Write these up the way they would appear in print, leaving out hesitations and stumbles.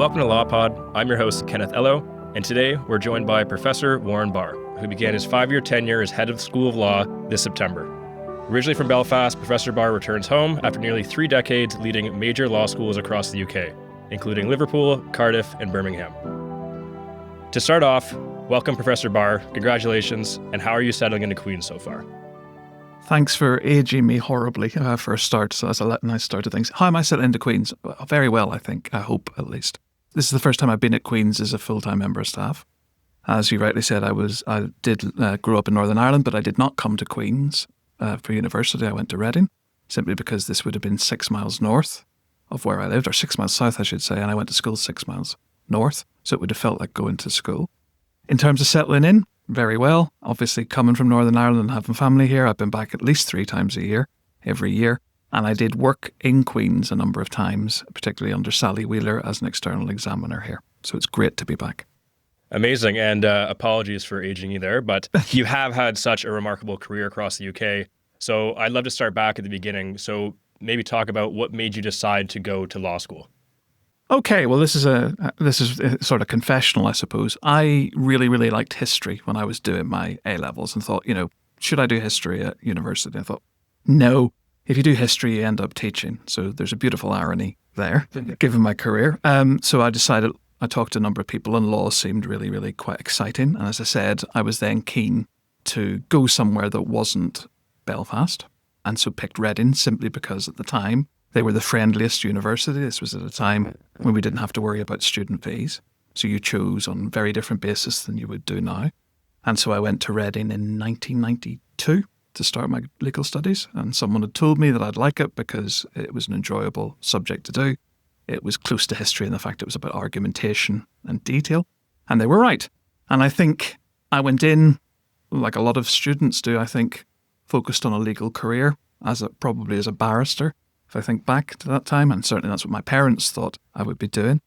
Welcome to Law Pod. I'm your host, Kenneth Elo, and today we're joined by Professor Warren Barr, who began his 5-year tenure as head of the School of Law this September. Originally from Belfast, Professor Barr returns home after nearly 3 decades leading major law schools across the UK, including Liverpool, Cardiff, and Birmingham. To start off, welcome Professor Barr, congratulations, and how are you settling into Queen's so far? Thanks for aging me horribly for a start. So that's a nice start to things. How am I settling into Queen's? Very well, I think. I hope, at least. This is the first time I've been at Queen's as a full-time member of staff. As you rightly said, I did grow up in Northern Ireland, but I did not come to Queen's for university. I went to Reading, simply because this would have been 6 miles north of where I lived, or 6 miles south, I should say, and I went to school 6 miles north, so it would have felt like going to school. In terms of settling in, very well. Obviously, coming from Northern Ireland and having family here, I've been back at least 3 times a year, every year. And I did work in Queen's a number of times, particularly under Sally Wheeler as an external examiner here. So it's great to be back. Amazing. And apologies for aging you there, but you have had such a remarkable career across the UK. So I'd love to start back at the beginning. So maybe talk about what made you decide to go to law school. Okay, well, this is a sort of confessional, I suppose. I really liked history when I was doing my A-levels and thought, should I do history at university? I thought, no, if you do history, you end up teaching. So there's a beautiful irony there, given my career. So I decided, I talked to a number of people, and law seemed really quite exciting. And as I said, I was then keen to go somewhere that wasn't Belfast, and so picked Reading simply because at the time, they were the friendliest university. This was at a time when we didn't have to worry about student fees. So you chose on very different basis than you would do now. And so I went to Reading in 1992 to start my legal studies. And someone had told me that I'd like it because it was an enjoyable subject to do. It was close to history in the fact it was about argumentation and detail. And they were right. And I think I went in, like a lot of students do, I think, focused on a legal career, probably as a barrister. If I think back to that time, and certainly that's what my parents thought I would be doing.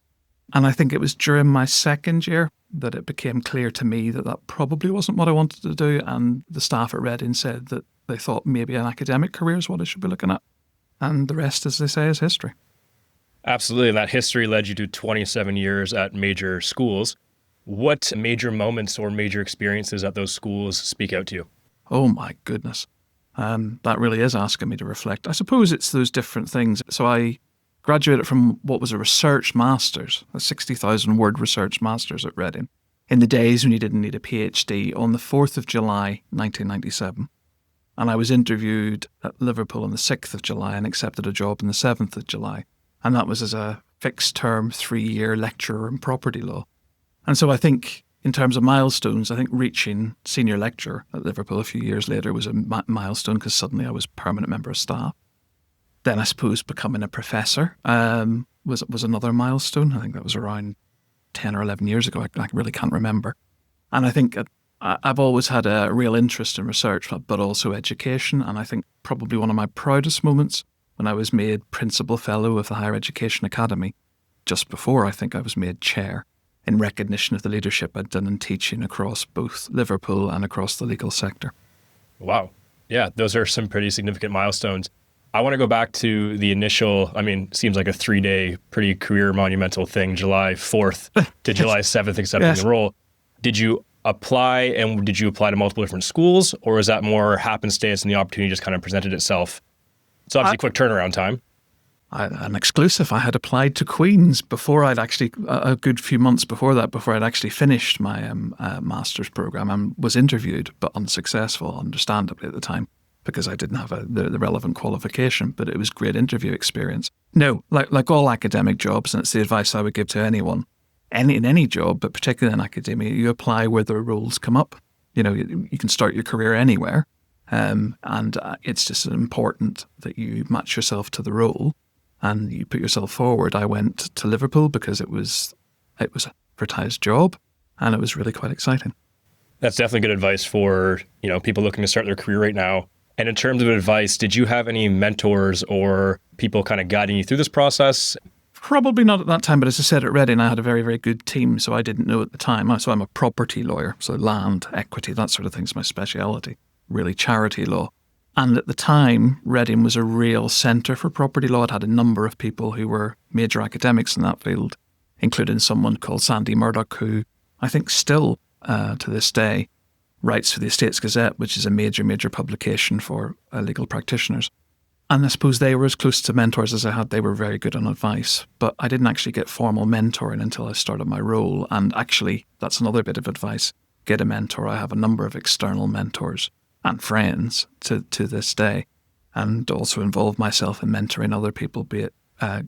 And I think it was during my second year that it became clear to me that that probably wasn't what I wanted to do. And the staff at Reading said that they thought maybe an academic career is what I should be looking at. And the rest, as they say, is history. Absolutely. And that history led you to 27 years at major schools. What major moments or major experiences at those schools speak out to you? Oh, my goodness. That really is asking me to reflect. I suppose it's those different things. So I graduated from what was a research master's, a 60,000 word research master's at Reading, in the days when you didn't need a PhD, on the 4th of July, 1997. And I was interviewed at Liverpool on the 6th of July and accepted a job on the 7th of July. And that was as a fixed term 3-year lecturer in property law. And so I think, in terms of milestones, I think reaching senior lecturer at Liverpool a few years later was a milestone because suddenly I was permanent member of staff. Then I suppose becoming a professor was another milestone. I think that was around 10 or 11 years ago. I really can't remember. And I think I've always had a real interest in research, but also education. And I think probably one of my proudest moments when I was made Principal Fellow of the Higher Education Academy, just before I think I was made chair, in recognition of the leadership I'd done in teaching across both Liverpool and across the legal sector. Wow. Yeah, those are some pretty significant milestones. I want to go back to the initial, seems like a 3-day, pretty career monumental thing, July 4th to July 7th, accepting the role. Did you apply, and did you apply to multiple different schools, or is that more happenstance and the opportunity just kind of presented itself? It's obviously a quick turnaround time. An exclusive. I had applied to Queen's before I'd actually, a good few months before that, before I'd actually finished my master's program, and was interviewed, but unsuccessful, understandably at the time, because I didn't have the relevant qualification, but it was great interview experience. No, like all academic jobs, and it's the advice I would give to anyone, in any job, but particularly in academia, you apply where the roles come up. You can start your career anywhere, and it's just important that you match yourself to the role and you put yourself forward. I went to Liverpool because it was an advertised job, and it was really quite exciting. That's definitely good advice for people looking to start their career right now. And in terms of advice, did you have any mentors or people kind of guiding you through this process? Probably not at that time, but as I said, at Reading, I had a very good team, so I didn't know at the time. So I'm a property lawyer, so land, equity, that sort of thing is my speciality, really charity law. And at the time, Reading was a real centre for property law. It had a number of people who were major academics in that field including someone called Sandy Murdoch, who I think still to this day writes for the Estates Gazette, which is a major publication for legal practitioners. And I suppose they were as close to mentors as I had. They were very good on advice, but I didn't actually get formal mentoring until I started my role. And actually, that's another bit of advice. Get a mentor. I have a number of external mentors and friends to this day, and also involve myself in mentoring other people, be it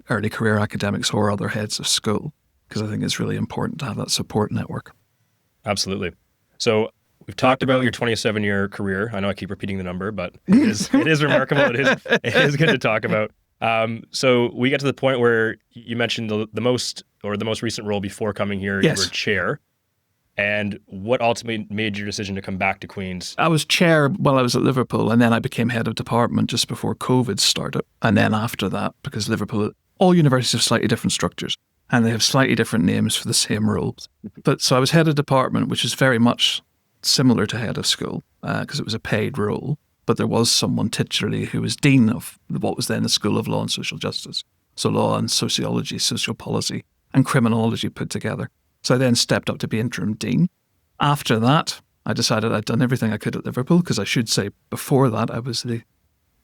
early career academics or other heads of school, because I think it's really important to have that support network. Absolutely. So we've talked about your 27-year career. I know I keep repeating the number, but it is remarkable. It is good to talk about. So we get to the point where you mentioned the most recent role before coming here. Yes. You were chair. And what ultimately made your decision to come back to Queen's? I was chair while I was at Liverpool, and then I became head of department just before COVID started. And then after that, because Liverpool, all universities have slightly different structures, and they have slightly different names for the same roles. But so I was head of department, which is very much similar to head of school, because it was a paid role. But there was someone titularly who was dean of what was then the School of Law and Social Justice. So law and sociology, social policy, and criminology put together. So I then stepped up to be interim dean. After that, I decided I'd done everything I could at Liverpool, because I should say before that I was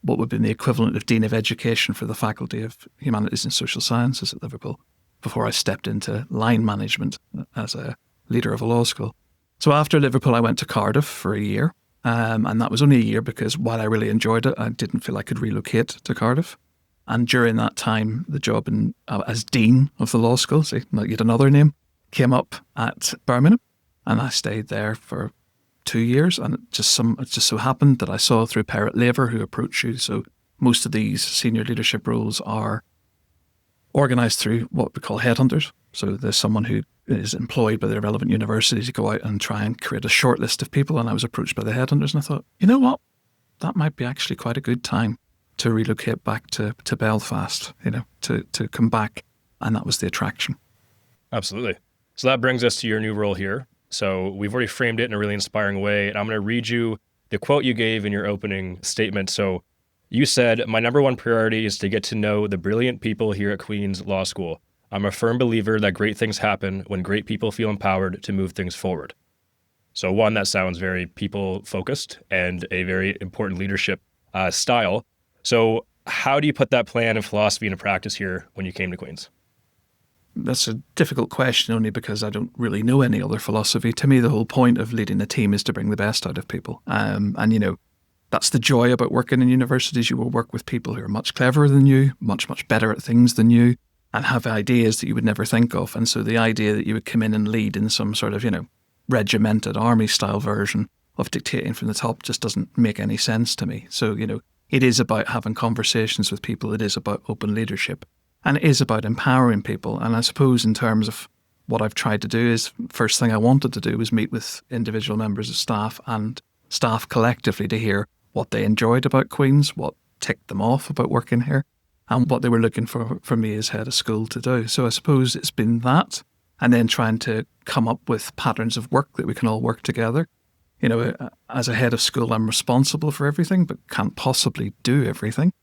what would be the equivalent of Dean of Education for the Faculty of Humanities and Social Sciences at Liverpool, before I stepped into line management as a leader of a law school. So after Liverpool, I went to Cardiff for a year, and that was only a year because while I really enjoyed it, I didn't feel I could relocate to Cardiff. And during that time, the job as Dean of the law school, see, yet another name, came up at Birmingham, and I stayed there for 2 years. And it just so happened that I saw through Parrot Labour, who approached you. So most of these senior leadership roles are organised through what we call headhunters. So there's someone who is employed by the relevant university to go out and try and create a short list of people. And I was approached by the headhunters, and I thought, you know what, that might be actually quite a good time to relocate back to Belfast, to come back. And that was the attraction. Absolutely. So that brings us to your new role here. So we've already framed it in a really inspiring way. And I'm going to read you the quote you gave in your opening statement. So you said, "My number one priority is to get to know the brilliant people here at Queen's Law School. I'm a firm believer that great things happen when great people feel empowered to move things forward." So one, that sounds very people-focused and a very important leadership style. So how do you put that plan and philosophy into practice here when you came to Queen's? That's a difficult question, only because I don't really know any other philosophy. To me, the whole point of leading a team is to bring the best out of people. And that's the joy about working in universities. You will work with people who are much cleverer than you, much better at things than you, and have ideas that you would never think of. And so the idea that you would come in and lead in some sort of, regimented army-style version of dictating from the top just doesn't make any sense to me. So, it is about having conversations with people. It is about open leadership. And it is about empowering people. And I suppose in terms of what I've tried to do is, first thing I wanted to do was meet with individual members of staff and staff collectively to hear what they enjoyed about Queen's, what ticked them off about working here, and what they were looking for me as head of school to do. So I suppose it's been that, and then trying to come up with patterns of work that we can all work together. As a head of school, I'm responsible for everything, but can't possibly do everything.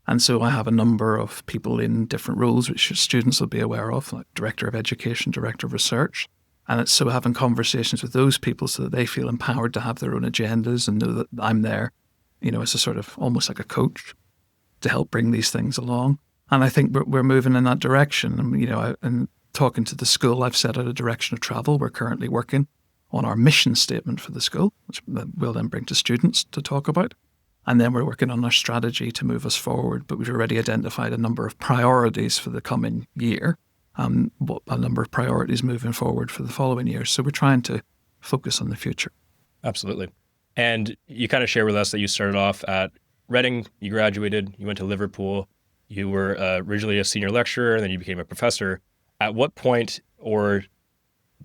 And so I have a number of people in different roles, which students will be aware of, like Director of Education, Director of Research. And it's so having conversations with those people so that they feel empowered to have their own agendas and know that I'm there, as a sort of almost like a coach to help bring these things along. And I think we're moving in that direction. And, and talking to the school, I've set out a direction of travel. We're currently working on our mission statement for the school, which we'll then bring to students to talk about. And then we're working on our strategy to move us forward. But we've already identified a number of priorities for the coming year, a number of priorities moving forward for the following year. So we're trying to focus on the future. Absolutely. And you kind of share with us that you started off at Reading, you graduated, you went to Liverpool, you were originally a senior lecturer, and then you became a professor. At what point, or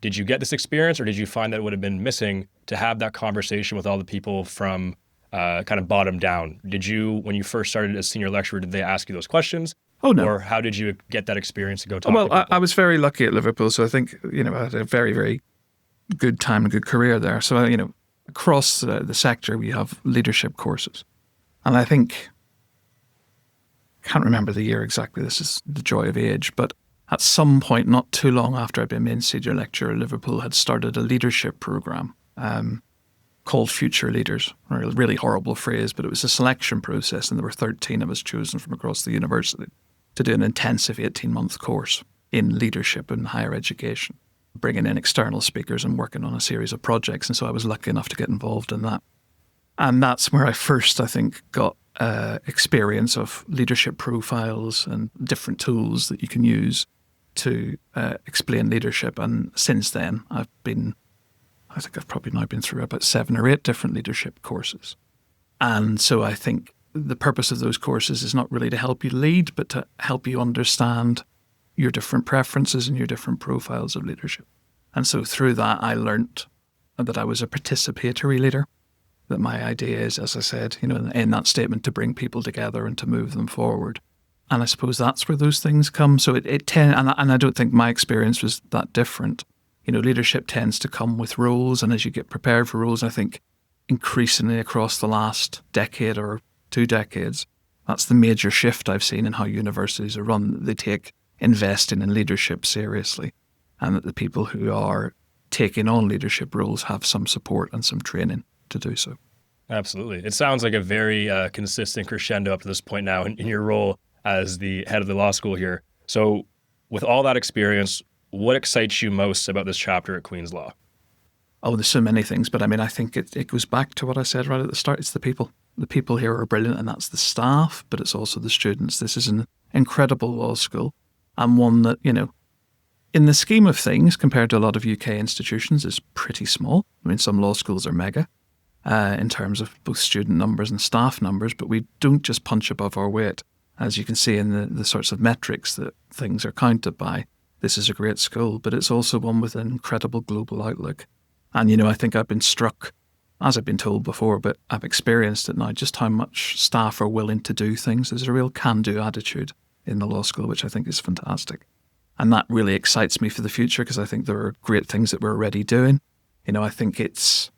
did you get this experience, or did you find that it would have been missing to have that conversation with all the people from kind of bottom down? Did you, when you first started as senior lecturer, did they ask you those questions? Oh, no. Or how did you get that experience to go talk to people? Well, I was very lucky at Liverpool, so I think, I had a very, very good time and good career there. So, across the sector, we have leadership courses. And I can't remember the year exactly, this is the joy of age, but at some point, not too long after I'd been made senior lecturer at Liverpool, had started a leadership program called Future Leaders. A really horrible phrase, but it was a selection process, and there were 13 of us chosen from across the university to do an intensive 18-month course in leadership and higher education, bringing in external speakers and working on a series of projects. And so I was lucky enough to get involved in that. And that's where I first, I think, got experience of leadership profiles and different tools that you can use to explain leadership. And since then, I think I've probably now been through about 7 or 8 different leadership courses. And so I think the purpose of those courses is not really to help you lead, but to help you understand your different preferences and your different profiles of leadership. And so through that, I learned that I was a participatory leader, that my idea is, as I said, in that statement, to bring people together and to move them forward. And I suppose that's where those things come. So and I don't think my experience was that different. Leadership tends to come with roles, and as you get prepared for roles, I think increasingly across the last decade or 2 decades, that's the major shift I've seen in how universities are run. They take investing in leadership seriously, and that the people who are taking on leadership roles have some support and some training to do so. Absolutely. It sounds like a very consistent crescendo up to this point now in your role as the head of the law school here. So with all that experience, what excites you most about this chapter at Queen's Law? Oh, there's so many things, but I think it goes back to what I said right at the start. It's the people. The people here are brilliant, and that's the staff, but it's also the students. This is an incredible law school, and one that, in the scheme of things, compared to a lot of UK institutions, is pretty small. Some law schools are mega in terms of both student numbers and staff numbers, but we don't just punch above our weight. As you can see in the sorts of metrics that things are counted by, this is a great school, but it's also one with an incredible global outlook. And, I think I've been struck, as I've been told before, but I've experienced it now, just how much staff are willing to do things. There's a real can-do attitude in the law school, which I think is fantastic. And that really excites me for the future, because I think there are great things that we're already doing. I think it's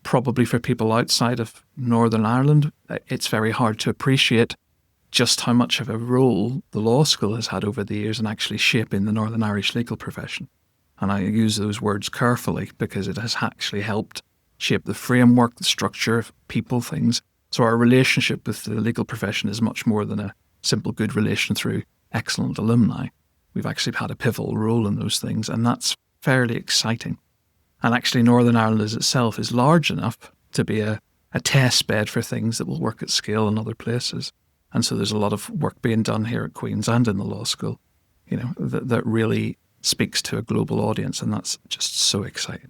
probably for people outside of Northern Ireland, it's very hard to appreciate just how much of a role the law school has had over the years in actually shaping the Northern Irish legal profession. And I use those words carefully because it has actually helped shape the framework, the structure of people, things. So our relationship with the legal profession is much more than a simple good relation through excellent alumni. We've actually had a pivotal role in those things, and that's fairly exciting. And actually Northern Ireland as itself is large enough to be a test bed for things that will work at scale in other places. And so there's a lot of work being done here at Queen's and in the law school, that really speaks to a global audience, and that's just so exciting.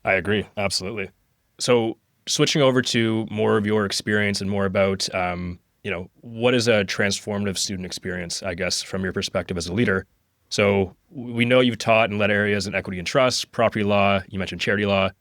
I agree, absolutely. So switching over to more of your experience and more about, what is a transformative student experience, I guess, from your perspective as a leader? So we know you've taught and led areas in equity and trust, property law, you mentioned charity law,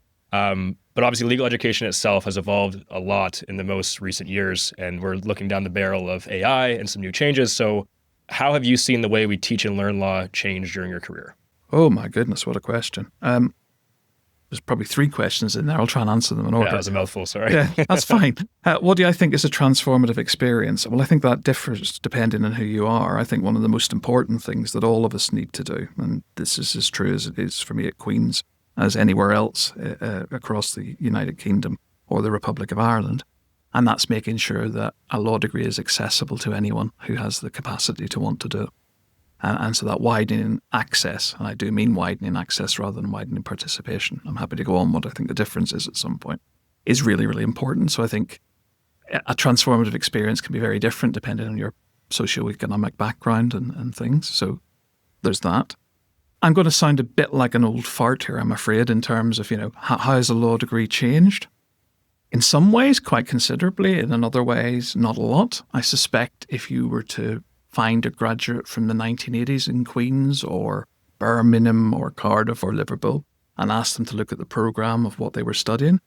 but obviously legal education itself has evolved a lot in the most recent years, and we're looking down the barrel of AI and some new changes. So how have you seen the way we teach and learn law change during your career? Oh my goodness, what a question. There's probably 3 questions in there. I'll try and answer them in order. Yeah, that was a mouthful, sorry. Yeah, that's fine. What do I think is a transformative experience? Well, I think that differs depending on who you are. I think one of the most important things that all of us need to do, and this is as true as it is for me at Queen's as anywhere else across the United Kingdom or the Republic of Ireland, and that's making sure that a law degree is accessible to anyone who has the capacity to want to do it. And so that widening access, and I do mean widening access rather than widening participation. I'm happy to go on what I think the difference is at some point, is really, really important. So I think a transformative experience can be very different depending on your socioeconomic background and things. So there's that. I'm going to sound a bit like an old fart here, I'm afraid, in terms of, how has a law degree changed? In some ways, quite considerably. In other ways, not a lot. I suspect if you were to find a graduate from the 1980s in Queen's or Birmingham or Cardiff or Liverpool and ask them to look at the programme of what they were studying,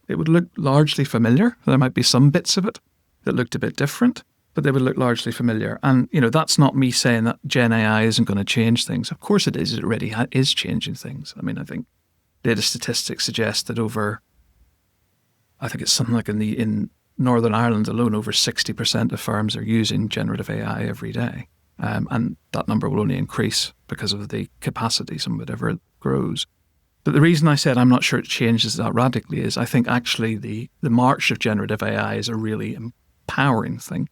it would look largely familiar. There might be some bits of it that looked a bit different, but they would look largely familiar. And, that's not me saying that Gen AI isn't going to change things. Of course it is. It already is changing things. I think data statistics suggest that I think it's something like in Northern Ireland alone, over 60% of firms are using generative AI every day. And that number will only increase because of the capacities and whatever it grows. But the reason I said I'm not sure it changes that radically is I think actually the march of generative AI is a really empowering thing.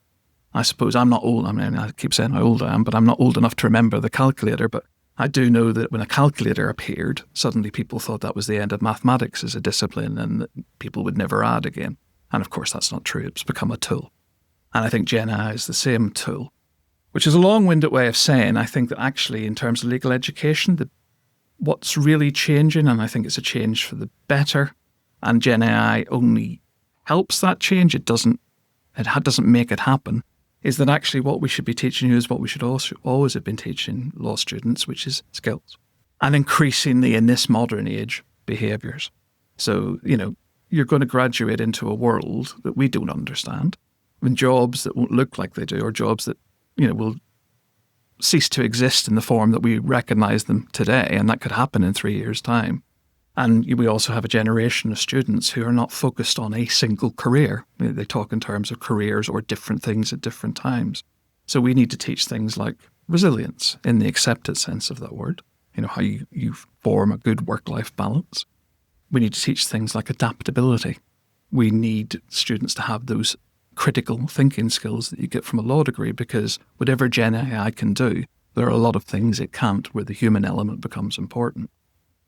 I suppose I'm not old. I mean, I keep saying how old I am, but I'm not old enough to remember the calculator. But I do know that when a calculator appeared, suddenly people thought that was the end of mathematics as a discipline and that people would never add again. And of course, that's not true. It's become a tool. And I think Gen AI is the same tool, which is a long-winded way of saying I think that actually in terms of legal education, what's really changing, and I think it's a change for the better, and Gen AI only helps that change. It doesn't make it happen, is that actually what we should be teaching you is what we should also always have been teaching law students, which is skills. And increasingly in this modern age, behaviours. So, you're going to graduate into a world that we don't understand, and jobs that won't look like they do, or jobs that, will cease to exist in the form that we recognise them today, and that could happen in 3 years' time. And we also have a generation of students who are not focused on a single career. They talk in terms of careers or different things at different times. So we need to teach things like resilience in the accepted sense of that word, how you form a good work-life balance. We need to teach things like adaptability. We need students to have those critical thinking skills that you get from a law degree, because whatever Gen AI can do, there are a lot of things it can't where the human element becomes important.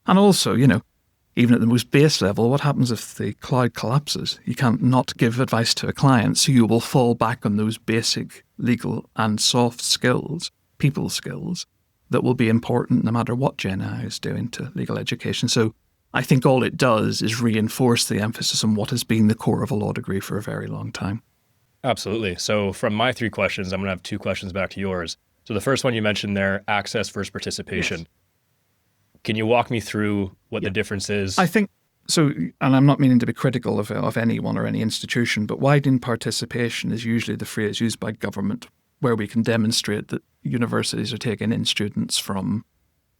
And also, even at the most base level, what happens if the cloud collapses? You can't not give advice to a client, so you will fall back on those basic legal and soft skills, people skills, that will be important no matter what Gen AI is doing to legal education. So I think all it does is reinforce the emphasis on what has been the core of a law degree for a very long time. Absolutely. So from my 3 questions, I'm going to have 2 questions back to yours. So the first one you mentioned there, access versus participation. Yes. Can you walk me through what the difference is? I think so, and I'm not meaning to be critical of anyone or any institution, but widening participation is usually the phrase used by government where we can demonstrate that universities are taking in students from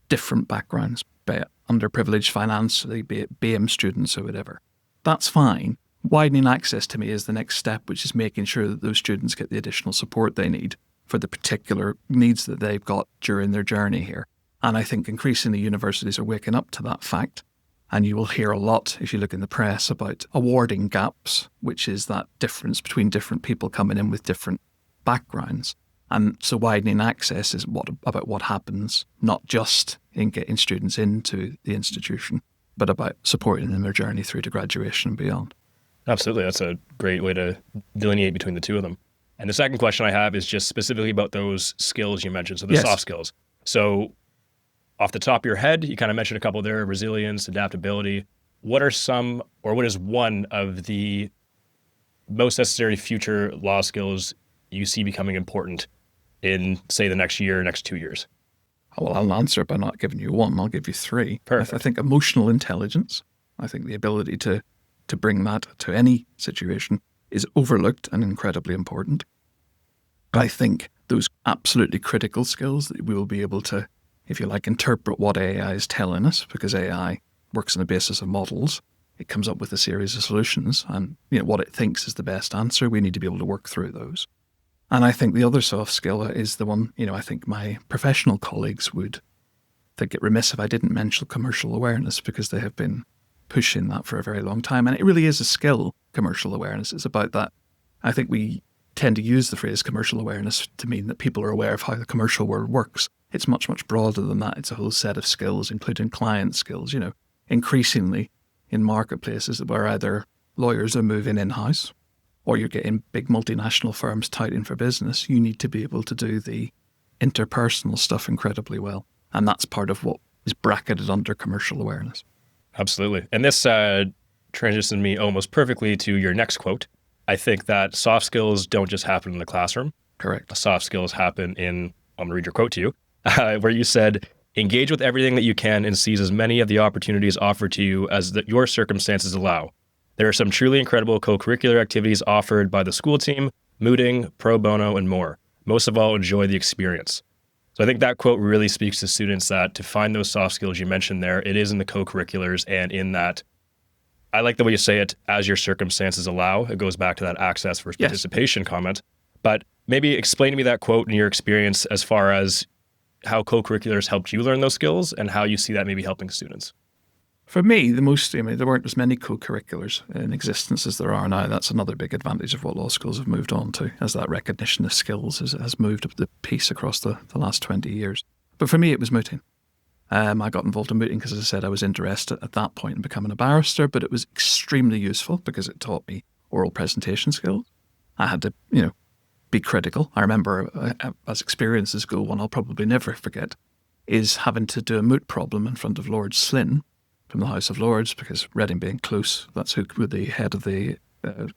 different backgrounds, be it underprivileged financially, be it BAME students or whatever. That's fine. Widening access to me is the next step, which is making sure that those students get the additional support they need for the particular needs that they've got during their journey here. And I think increasingly universities are waking up to that fact. And you will hear a lot, if you look in the press, about awarding gaps, which is that difference between different people coming in with different backgrounds. And so widening access is about what happens, not just in getting students into the institution, but about supporting them in their journey through to graduation and beyond. Absolutely. That's a great way to delineate between the two of them. And the second question I have is just specifically about those skills you mentioned, so the soft skills. So off the top of your head, you kind of mentioned a couple there, resilience, adaptability. What are some, or what is one of the most necessary future law skills you see becoming important in, say, the next year, next 2 years? Well, I'll answer by not giving you one. I'll give you 3. Perfect. I think emotional intelligence, I think the ability to bring that to any situation is overlooked and incredibly important. I think those absolutely critical skills that we will be able to, if you like, interpret what AI is telling us, because AI works on the basis of models. It comes up with a series of solutions, and what it thinks is the best answer. We need to be able to work through those. And I think the other soft skill is the one, I think my professional colleagues would think it remiss if I didn't mention commercial awareness, because they have been pushing that for a very long time. And it really is a skill, commercial awareness. It's about that. I think we tend to use the phrase commercial awareness to mean that people are aware of how the commercial world works. It's much, much broader than that. It's a whole set of skills, including client skills. Increasingly in marketplaces where either lawyers are moving in-house or you're getting big multinational firms touting for business, you need to be able to do the interpersonal stuff incredibly well. And that's part of what is bracketed under commercial awareness. Absolutely. And this transitioned me almost perfectly to your next quote. I think that soft skills don't just happen in the classroom. Correct. Soft skills happen in, I'm going to read your quote to you, where you said, engage with everything that you can and seize as many of the opportunities offered to you as your circumstances allow. There are some truly incredible co-curricular activities offered by the school team, mooting, pro bono, and more. Most of all, enjoy the experience. So I think that quote really speaks to students that to find those soft skills you mentioned there, it is in the co-curriculars and in that, I like the way you say it, as your circumstances allow. It goes back to that access versus participation comment. But Maybe explain to me that quote and your experience as far as how co-curriculars helped you learn those skills and how you see that maybe helping students. For me, there weren't as many co-curriculars in existence as there are now. That's another big advantage of what law schools have moved on to, as that recognition of skills has moved up the piece across the last 20 years. But for me, it was mooting. I got involved in mooting because, as I said, I was interested at that point in becoming a barrister, but it was extremely useful because it taught me oral presentation skills. I had to, be critical. I remember as experience as school, one I'll probably never forget, is having to do a moot problem in front of Lord Slynn from the House of Lords, because Reading being close, that's who the head of the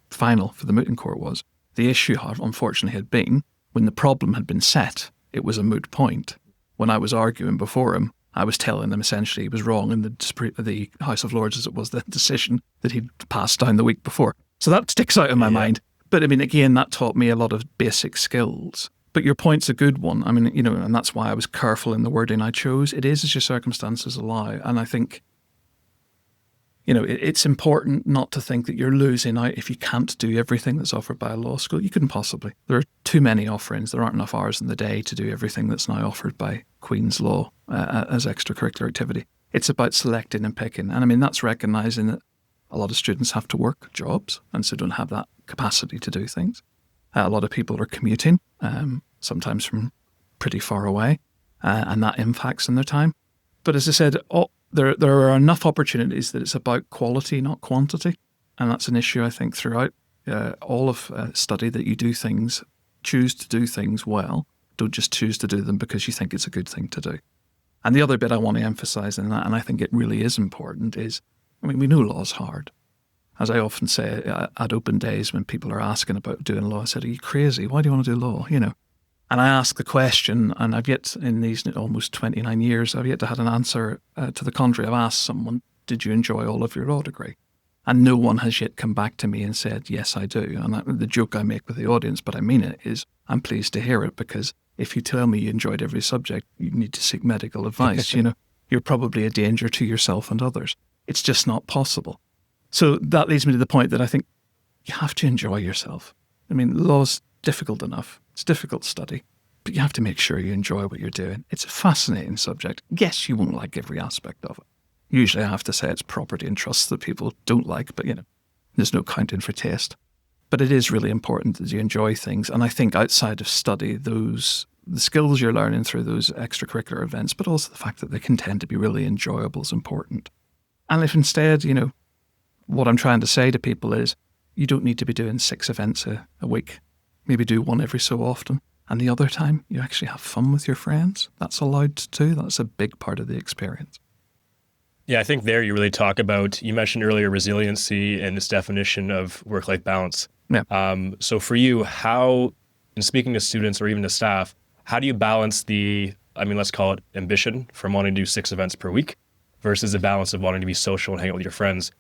final for the mooting court was. The issue, unfortunately, had been when the problem had been set, it was a moot point. When I was arguing before him, I was telling him essentially he was wrong in the House of Lords, as it was the decision that he'd passed down the week before. So that sticks out in my mind. But again, that taught me a lot of basic skills. But your point's a good one. And that's why I was careful in the wording I chose. It is as your circumstances allow. And I think, it's important not to think that you're losing out if you can't do everything that's offered by a law school. You couldn't possibly. There are too many offerings. There aren't enough hours in the day to do everything that's now offered by Queen's Law as extracurricular activity. It's about selecting and picking. And that's recognising that a lot of students have to work jobs and so don't have that capacity to do things. A lot of people are commuting, sometimes from pretty far away, and that impacts on their time. But as I said, there are enough opportunities that it's about quality, not quantity. And that's an issue, I think, throughout all of study, that you choose to do things well. Don't just choose to do them because you think it's a good thing to do. And the other bit I want to emphasise in that, and I think it really is important, is, we know law's hard. As I often say at open days when people are asking about doing law, I said, are you crazy? Why do you want to do law? And I ask the question, and I've yet, in these almost 29 years, I've yet to have an answer to the contrary. I've asked someone, did you enjoy all of your law degree? And no one has yet come back to me and said, yes, I do. And the joke I make with the audience, but I mean it, is I'm pleased to hear it, because if you tell me you enjoyed every subject, you need to seek medical advice. You're probably a danger to yourself and others. It's just not possible. So that leads me to the point that I think you have to enjoy yourself. Law's difficult enough. It's a difficult study, but you have to make sure you enjoy what you're doing. It's a fascinating subject. Yes, you won't like every aspect of it. Usually I have to say it's property and trusts that people don't like, but there's no counting for taste. But it is really important that you enjoy things. And I think outside of study, the skills you're learning through those extracurricular events, but also the fact that they can tend to be really enjoyable, is important. And if instead, what I'm trying to say to people is, you don't need to be doing 6 events a week. Maybe do one every so often. And the other time, you actually have fun with your friends. That's allowed too. That's a big part of the experience. Yeah, I think there you really talk about, you mentioned earlier, resiliency and this definition of work-life balance. Yeah. So for you, how, in speaking to students or even to staff, how do you balance let's call it ambition from wanting to do 6 events per week versus the balance of wanting to be social and hang out with your friends?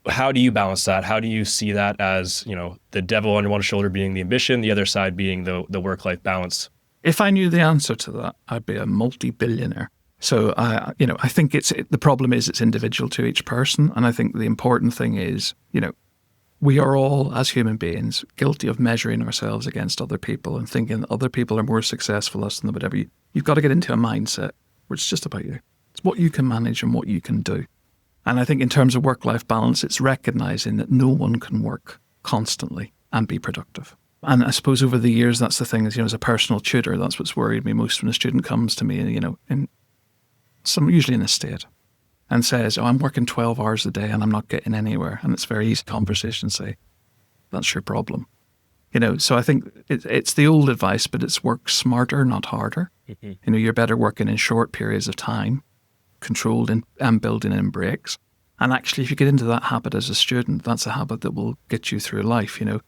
How do you balance that? How do you see that as, the devil on one shoulder being the ambition, the other side being the work-life balance? If I knew the answer to that, I'd be a multi-billionaire. So, I think the problem is it's individual to each person. And I think the important thing is, we are all, as human beings, guilty of measuring ourselves against other people and thinking that other people are more successful than whatever. You've got to get into a mindset where it's just about you. It's what you can manage and what you can do. And I think in terms of work-life balance, it's recognising that no one can work constantly and be productive. And I suppose over the years, that's the thing, is, as a personal tutor, that's what's worried me most when a student comes to me, usually in a state, and says, I'm working 12 hours a day and I'm not getting anywhere. And it's very easy conversation to say, that's your problem. So I think it's the old advice, but it's work smarter, not harder. Mm-hmm. You're better working in short periods of time, controlled and building in breaks. And actually, if you get into that habit as a student, that's a habit that will get you through life. No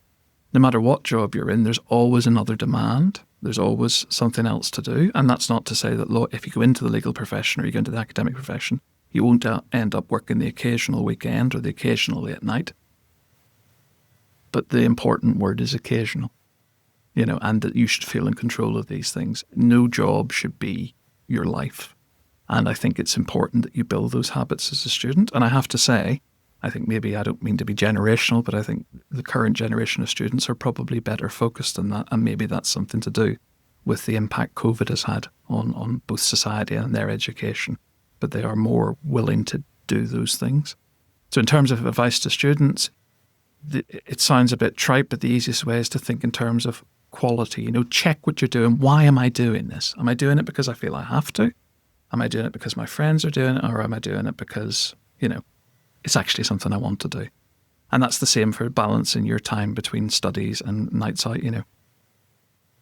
matter what job you're in, there's always another demand. There's always something else to do. And that's not to say that if you go into the legal profession or you go into the academic profession, you won't end up working the occasional weekend or the occasional late night. But the important word is occasional, and that you should feel in control of these things. No job should be your life. And I think it's important that you build those habits as a student. And I have to say, I think maybe, I don't mean to be generational, but I think the current generation of students are probably better focused on that. And maybe that's something to do with the impact COVID has had on both society and their education. But they are more willing to do those things. So in terms of advice to students, it sounds a bit trite, but the easiest way is to think in terms of quality. Check what you're doing. Why am I doing this? Am I doing it because I feel I have to? Am I doing it because my friends are doing it? Or am I doing it because, it's actually something I want to do? And that's the same for balancing your time between studies and nights out,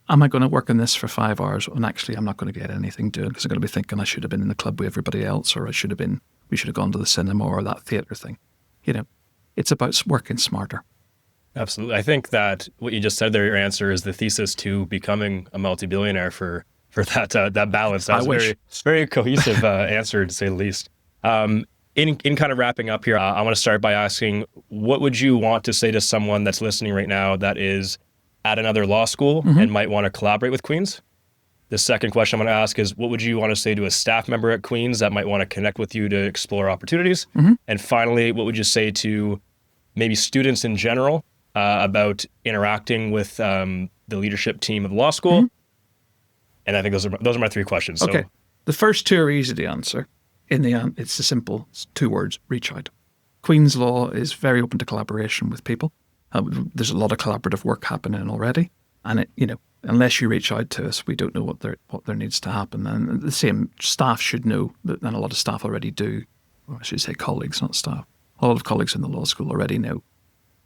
Am I going to work on this for 5 hours and actually I'm not going to get anything done because I'm going to be thinking I should have been in the club with everybody else, or we should have gone to the cinema or that theatre thing. It's about working smarter. Absolutely. I think that what you just said there, your answer is the thesis to becoming a multi-billionaire for that balance. That was a very, very cohesive answer, to say the least. In kind of wrapping up here, I want to start by asking, what would you want to say to someone that's listening right now that is at another law school and might want to collaborate with Queen's? The second question I'm going to ask is, what would you want to say to a staff member at Queen's that might want to connect with you to explore opportunities? And finally, what would you say to maybe students in general about interacting with the leadership team of the law school? And I think those are my 3 questions. Okay. So, the first 2 are easy to answer. In the end, it's a simple 2 words: reach out. Queen's Law is very open to collaboration with people. There's a lot of collaborative work happening already. And unless you reach out to us, we don't know what there needs to happen. And the same, staff should know that, and a lot of staff already do. Or I should say colleagues, not staff. A lot of colleagues in the law school already know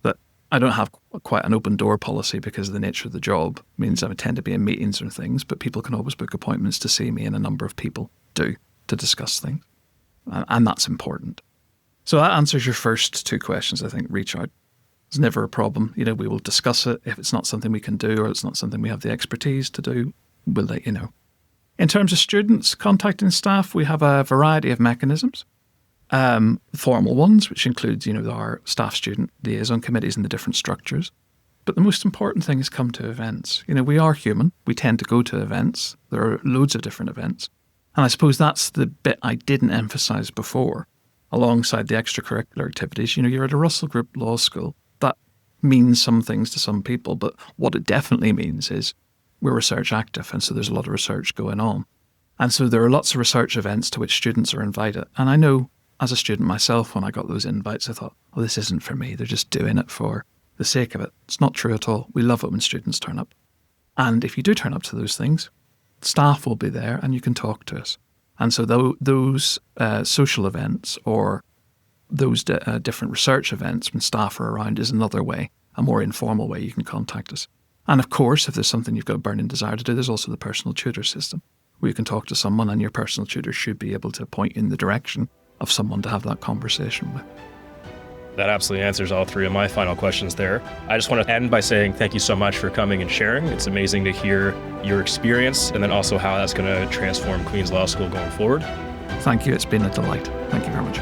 that I don't have quite an open door policy because of the nature of the job. It means I tend to be in meetings and things, but people can always book appointments to see me, and a number of people do, to discuss things. And that's important. So that answers your first 2 questions, I think. Reach out. It's never a problem. We will discuss it. If it's not something we can do or it's not something we have the expertise to do, we'll let you know. In terms of students contacting staff, we have a variety of mechanisms. Formal ones, which includes, our staff-student liaison committees and the different structures. But the most important thing is come to events. We are human. We tend to go to events. There are loads of different events. And I suppose that's the bit I didn't emphasise before, alongside the extracurricular activities. You're at a Russell Group Law School. That means some things to some people, but what it definitely means is we're research active, and so there's a lot of research going on. And so there are lots of research events to which students are invited. And I know, as a student myself, when I got those invites, I thought, oh, this isn't for me. They're just doing it for the sake of it. It's not true at all. We love it when students turn up. And if you do turn up to those things, staff will be there and you can talk to us. And so those social events or those different research events when staff are around is another way, a more informal way you can contact us. And of course, if there's something you've got a burning desire to do, there's also the personal tutor system where you can talk to someone and your personal tutor should be able to point you in the direction of someone to have that conversation with. That absolutely answers all 3 of my final questions there. I just want to end by saying thank you so much for coming and sharing. It's amazing to hear your experience and then also how that's going to transform Queen's Law School going forward. Thank you. It's been a delight. Thank you very much.